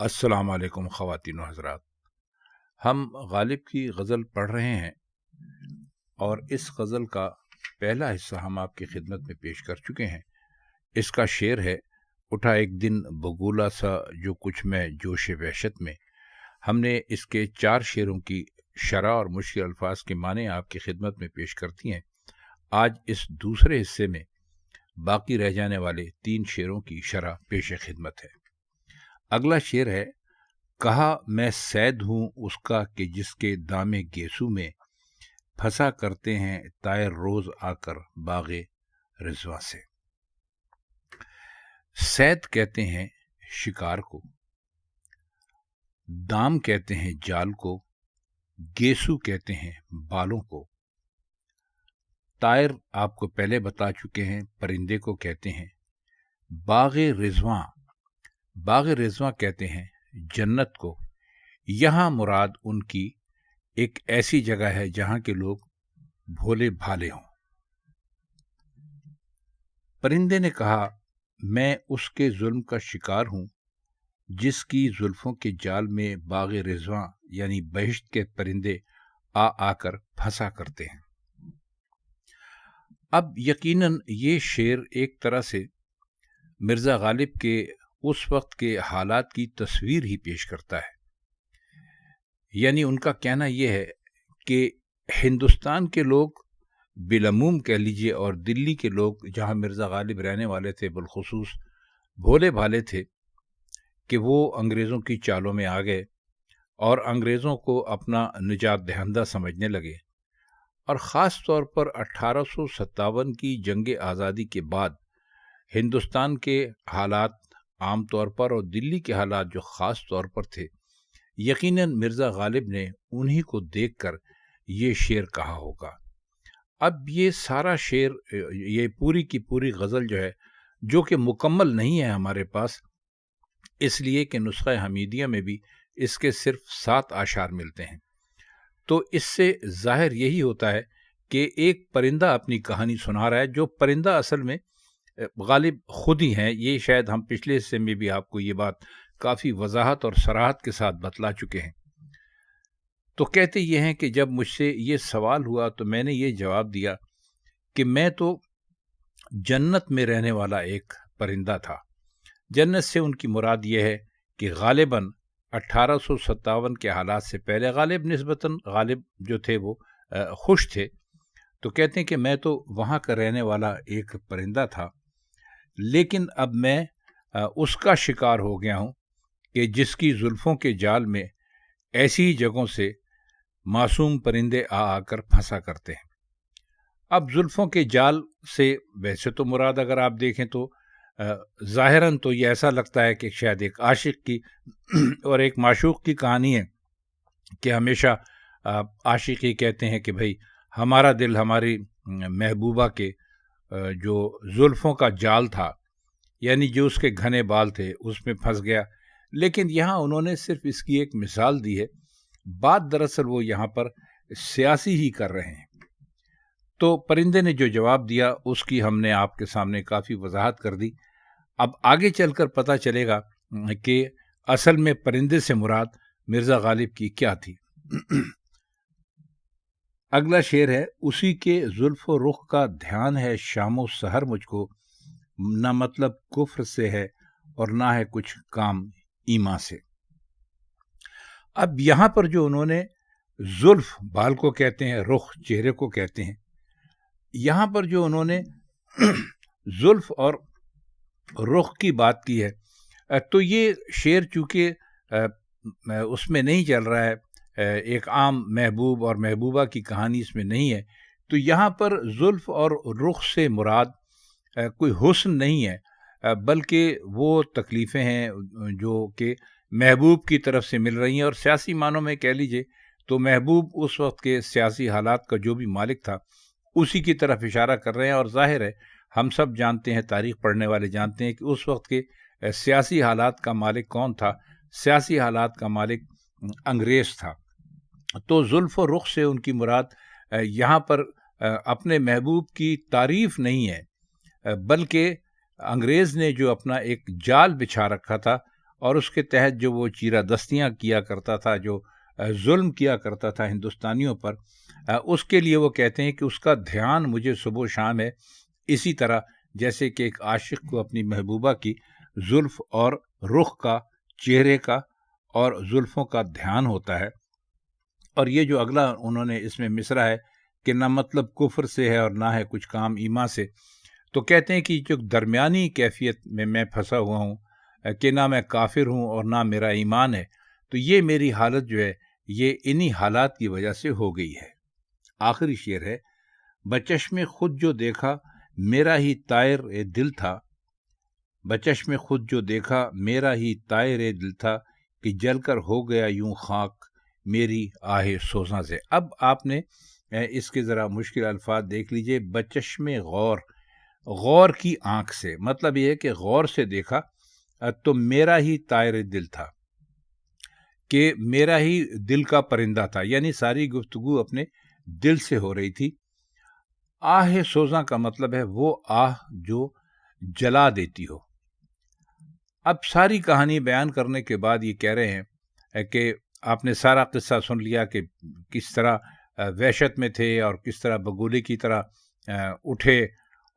अस्सलाम वालेकुम ख़वातीन व हज़रात। हम गालिब की गज़ल पढ़ रहे हैं और इस गज़ल का पहला हिस्सा हम आपकी खिदमत में पेश कर चुके हैं। इसका शेर है, उठा एक दिन बगुला सा जो कुछ मैं जोश वहशत में। हमने इसके 4 शेरों की शरह और मुश्किल अल्फाज के माने आपकी खिदमत में पेश करती हैं। आज इस दूसरे हिस्से में बाकी रह जाने वाले 3 शेरों की शरह पेश खिदमत है। अगला शेर है, कहा मैं सैद हूँ उसका कि जिसके दामे गेसू में फंसा करते हैं तायर रोज आकर बागे रिजवा से। सैद कहते हैं शिकार को, दाम कहते हैं जाल को, गेसू कहते हैं बालों को। तायर आपको पहले बता चुके हैं, परिंदे को कहते हैं। बागे रिजवा कहते हैं जन्नत को। यहाँ मुराद उनकी एक ऐसी जगह है जहां के लोग भोले भाले हों। परिंदे ने कहा, मैं उसके जुल्म का शिकार हूं जिसकी जुल्फों के जाल में बागे रिजवा यानी बहिश्त के परिंदे आ आकर फंसा करते हैं। अब यकीनन ये शेर एक तरह से मिर्ज़ा गालिब के उस वक्त के हालात की तस्वीर ही पेश करता है। यानी उनका कहना यह है कि हिंदुस्तान के लोग बिलमूम कह लीजिए और दिल्ली के लोग जहां मिर्ज़ा गालिब रहने वाले थे बिलखुसूस भोले भाले थे कि वो अंग्रेज़ों की चालों में आ गए और अंग्रेज़ों को अपना निजात दहिंदा समझने लगे। और ख़ास तौर पर 1857 की जंग आज़ादी के बाद हिंदुस्तान के हालात आम तौर पर और दिल्ली के हालात जो ख़ास तौर पर थे, यकीनन मिर्ज़ा गालिब ने उन्हीं को देखकर ये शेर कहा होगा। अब ये सारा शेर, ये पूरी की पूरी गज़ल जो है, जो कि मुकम्मल नहीं है हमारे पास, इसलिए कि नुस्ख़ा हमीदिया में भी इसके सिर्फ 7 आशार मिलते हैं। तो इससे ज़ाहिर यही होता है कि एक परिंदा अपनी कहानी सुना रहा है, जो परिंदा असल में गालिब खुद ही हैं। ये शायद हम पिछले हिस्से में भी आपको ये बात काफ़ी वजाहत और सराहत के साथ बतला चुके हैं। तो कहते ये हैं कि जब मुझसे ये सवाल हुआ तो मैंने ये जवाब दिया कि मैं तो जन्नत में रहने वाला एक परिंदा था। जन्नत से उनकी मुराद ये है कि गालिबन 1857 के हालात से पहले गालिब जो थे वो खुश थे। तो कहते हैं कि मैं तो वहाँ का रहने वाला एक परिंदा था, लेकिन अब मैं उसका शिकार हो गया हूँ कि जिसकी जुल्फ़ों के जाल में ऐसी ही जगहों से मासूम परिंदे आ आकर फंसा करते हैं। अब जुल्फ़ों के जाल से वैसे तो मुराद अगर आप देखें तो ज़ाहिरन तो ये ऐसा लगता है कि शायद एक आशिक की और एक माशूक की कहानी है कि हमेशा आशिक ही कहते हैं कि भाई हमारा दिल हमारी महबूबा के जो जुल्फ़ों का जाल था, यानी जो उसके घने बाल थे, उसमें फंस गया। लेकिन यहाँ उन्होंने सिर्फ इसकी एक मिसाल दी है। बात दरअसल वो यहाँ पर सियासी ही कर रहे हैं। तो परिंदे ने जो जवाब दिया उसकी हमने आपके सामने काफ़ी वजाहत कर दी। अब आगे चलकर पता चलेगा कि असल में परिंदे से मुराद मिर्ज़ा गालिब की क्या थी। अगला शेर है, उसी के जुल्फ़ व रुख का ध्यान है शामो सहर मुझको, ना मतलब कुफ्र से है और ना है कुछ काम ईमान से। अब यहाँ पर जो उन्होंने जुल्फ़ बाल को कहते हैं, रुख चेहरे को कहते हैं, यहाँ पर जो उन्होंने जुल्फ़ और रुख की बात की है, तो ये शेर चूँकि उसमें नहीं चल रहा है, एक आम महबूब और महबूबा की कहानी इसमें नहीं है, तो यहाँ पर जुल्फ़ और रुख से मुराद कोई हुस्न नहीं है, बल्कि वो तकलीफ़ें हैं जो कि महबूब की तरफ से मिल रही हैं। और सियासी मानों में कह लीजिए तो महबूब उस वक्त के सियासी हालात का जो भी मालिक था उसी की तरफ इशारा कर रहे हैं। और जाहिर है हम सब जानते हैं, तारीख़ पढ़ने वाले जानते हैं कि उस वक्त के सियासी हालात का मालिक कौन था। सियासी हालात का मालिक अंग्रेज़ था। तो जुल्फ़ और रुख से उनकी मुराद यहाँ पर अपने महबूब की तारीफ़ नहीं है, बल्कि अंग्रेज़ ने जो अपना एक जाल बिछा रखा था اور اس کے تحت جو وہ چیرہ دستیاں کیا کرتا تھا، جو ظلم کیا کرتا تھا ہندوستانیوں پر، اس کے لیے وہ کہتے ہیں کہ اس کا دھیان مجھے صبح و شام ہے، اسی طرح جیسے کہ ایک عاشق کو اپنی محبوبہ کی زلف اور رخ کا، چہرے کا اور زلفوں کا دھیان ہوتا ہے۔ اور یہ جو اگلا انہوں نے اس میں مصرع ہے کہ نہ مطلب کفر سے ہے اور نہ ہے کچھ کام ایمان سے، تو کہتے ہیں کہ جو درمیانی کیفیت میں پھنسا ہوا ہوں کہ نہ میں کافر ہوں اور نہ میرا ایمان ہے، تو یہ میری حالت جو ہے یہ انہی حالات کی وجہ سے ہو گئی ہے۔ آخری شعر ہے، بچشم خود جو دیکھا میرا ہی طائر دل تھا، بچشم خود جو دیکھا میرا ہی طائر دل تھا، کہ جل کر ہو گیا یوں خاک میری آہ سوزاں سے۔ اب آپ نے اس کے ذرا مشکل الفاظ دیکھ لیجئے، بچشم غور، غور کی آنکھ سے، مطلب یہ ہے کہ غور سے دیکھا تو میرا ہی طائر دل تھا، کہ میرا ہی دل کا پرندہ تھا، یعنی ساری گفتگو اپنے دل سے ہو رہی تھی۔ آہ سوزاں کا مطلب ہے وہ آہ جو جلا دیتی ہو۔ اب ساری کہانی بیان کرنے کے بعد یہ کہہ رہے ہیں کہ آپ نے سارا قصہ سن لیا کہ کس طرح وحشت میں تھے اور کس طرح بگولے کی طرح اٹھے،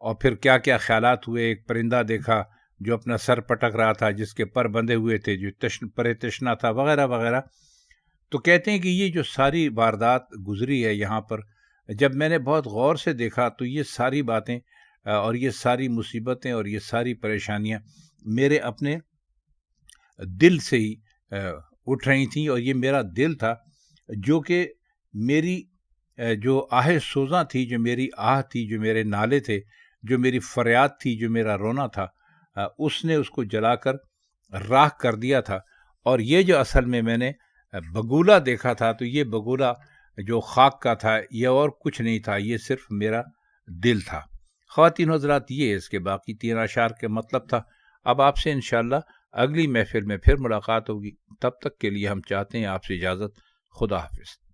اور پھر کیا کیا خیالات ہوئے۔ ایک پرندہ دیکھا جو اپنا سر پٹک رہا تھا، جس کے پر بندھے ہوئے تھے، جو پر تشنا تھا، وغیرہ وغیرہ۔ تو کہتے ہیں کہ یہ جو ساری واردات گزری ہے یہاں پر، جب میں نے بہت غور سے دیکھا تو یہ ساری باتیں اور یہ ساری مصیبتیں اور یہ ساری پریشانیاں میرے اپنے دل سے ہی اٹھ رہی تھیں، اور یہ میرا دل تھا جو کہ میری جو آہ سوزاں تھی، جو میری آہ تھی، جو میرے نالے تھے، جو میری فریاد تھی، جو میرا رونا تھا، اس نے اس کو جلا کر راکھ کر دیا تھا۔ اور یہ جو اصل میں نے بگولا دیکھا تھا، تو یہ بگولا جو خاک کا تھا، یہ اور کچھ نہیں تھا، یہ صرف میرا دل تھا۔ خواتین حضرات، یہ اس کے باقی 3 اشعار کے مطلب تھا۔ اب آپ سے انشاءاللہ اگلی محفل میں پھر ملاقات ہوگی، تب تک کے لیے ہم چاہتے ہیں آپ سے اجازت۔ خدا حافظ۔